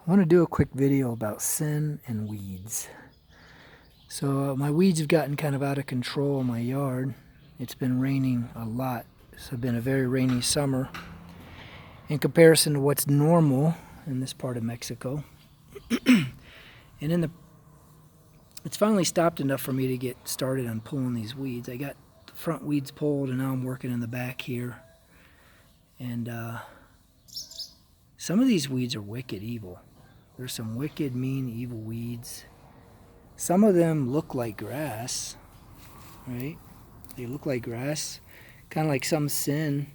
I want to do a quick video about sin and weeds. So my weeds have gotten kind of out of control in my yard. It's been raining a lot. It's been a very rainy summer in comparison to what's normal in this part of Mexico. And it's finally stopped enough for me to get started on pulling these weeds. I got the front weeds pulled, and now I'm working in the back here. And some of these weeds are wicked evil. There's some wicked, mean, evil weeds. Some of them look like grass, right? They look like grass, kind of like some sin.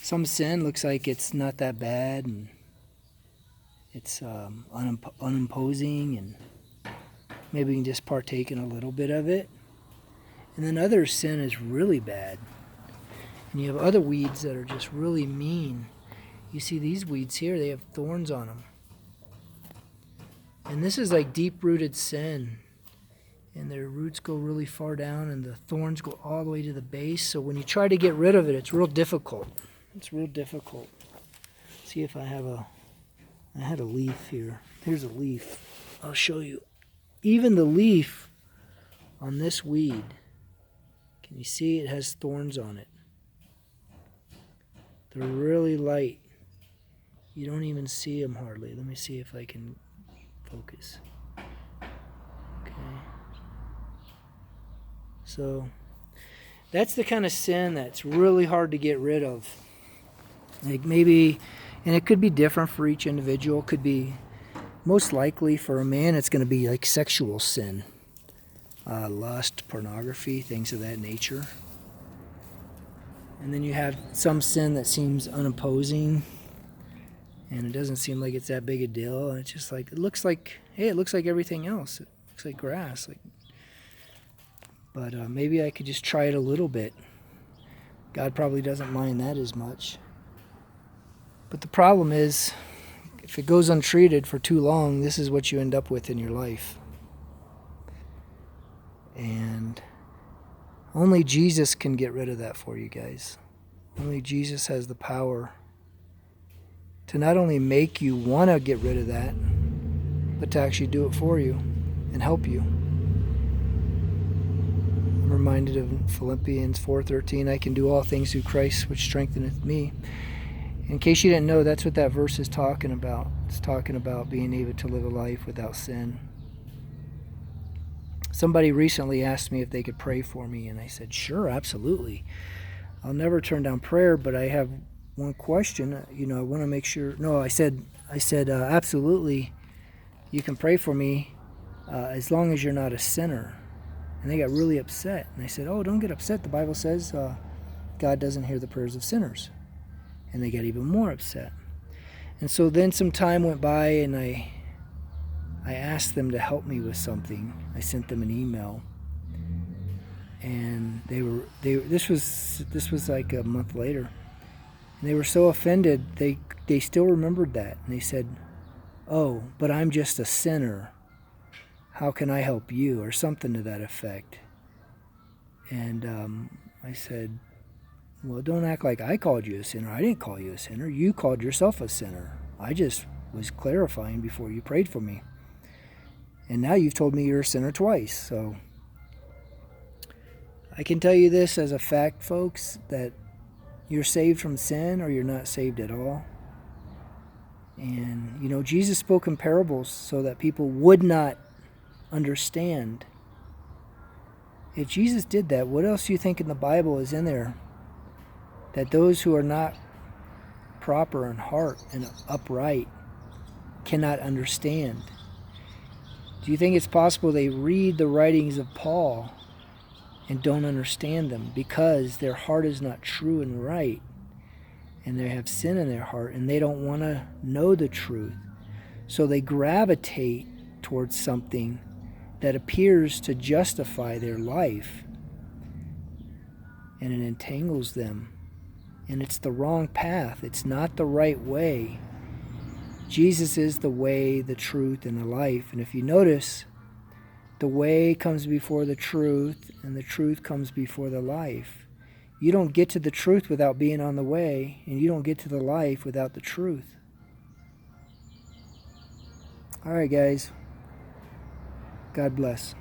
Some sin looks like it's not that bad, and it's unimposing, and maybe we can just partake in a little bit of it. And then other sin is really bad. And you have other weeds that are just really mean. You see these weeds here, they have thorns on them. And this is like deep-rooted sin. And their roots go really far down, and the thorns go all the way to the base. So when you try to get rid of it, it's real difficult. It's real difficult. See if I had a leaf here. Here's a leaf. I'll show you. Even the leaf on this weed, can you see it has thorns on it? They're really light. You don't even see them hardly. Let me see if I can focus. Okay. So that's the kind of sin that's really hard to get rid of. Like maybe, and it could be different for each individual. It could be, most likely for a man, it's going to be like sexual sin. Lust, pornography, things of that nature. And then you have some sin that seems unimposing, and it doesn't seem like it's that big a deal. And it's just like, it looks like everything else. It looks like grass. But maybe I could just try it a little bit. God probably doesn't mind that as much. But the problem is, if it goes untreated for too long, this is what you end up with in your life. And only Jesus can get rid of that for you guys. Only Jesus has the power to not only make you want to get rid of that, but to actually do it for you and help you. I'm reminded of Philippians 4:13, I can do all things through Christ which strengtheneth me. In case you didn't know, that's what that verse is talking about. It's talking about being able to live a life without sin. Somebody recently asked me if they could pray for me, and I said, sure, absolutely. I'll never turn down prayer, but I have one question. I want to make sure. No, I said, absolutely, you can pray for me as long as you're not a sinner. And they got really upset. And I said, oh, don't get upset. The Bible says God doesn't hear the prayers of sinners. And they got even more upset. And so then some time went by, and I asked them to help me with something. I sent them an email, and this was like a month later, and they were so offended. They still remembered that, and they said, "Oh, but I'm just a sinner. How can I help you?" or something to that effect. And I said, "Well, don't act like I called you a sinner. I didn't call you a sinner. You called yourself a sinner. I just was clarifying before you prayed for me. And now you've told me you're a sinner twice." So I can tell you this as a fact, folks, that you're saved from sin or you're not saved at all. And, Jesus spoke in parables so that people would not understand. If Jesus did that, what else do you think in the Bible is in there? That those who are not proper in heart and upright cannot understand. Do you think it's possible they read the writings of Paul and don't understand them because their heart is not true and right, and they have sin in their heart, and they don't want to know the truth? So they gravitate towards something that appears to justify their life, and it entangles them. And it's the wrong path. It's not the right way. Jesus is the way, the truth, and the life. And if you notice, the way comes before the truth, and the truth comes before the life. You don't get to the truth without being on the way, and you don't get to the life without the truth. All right, guys. God bless.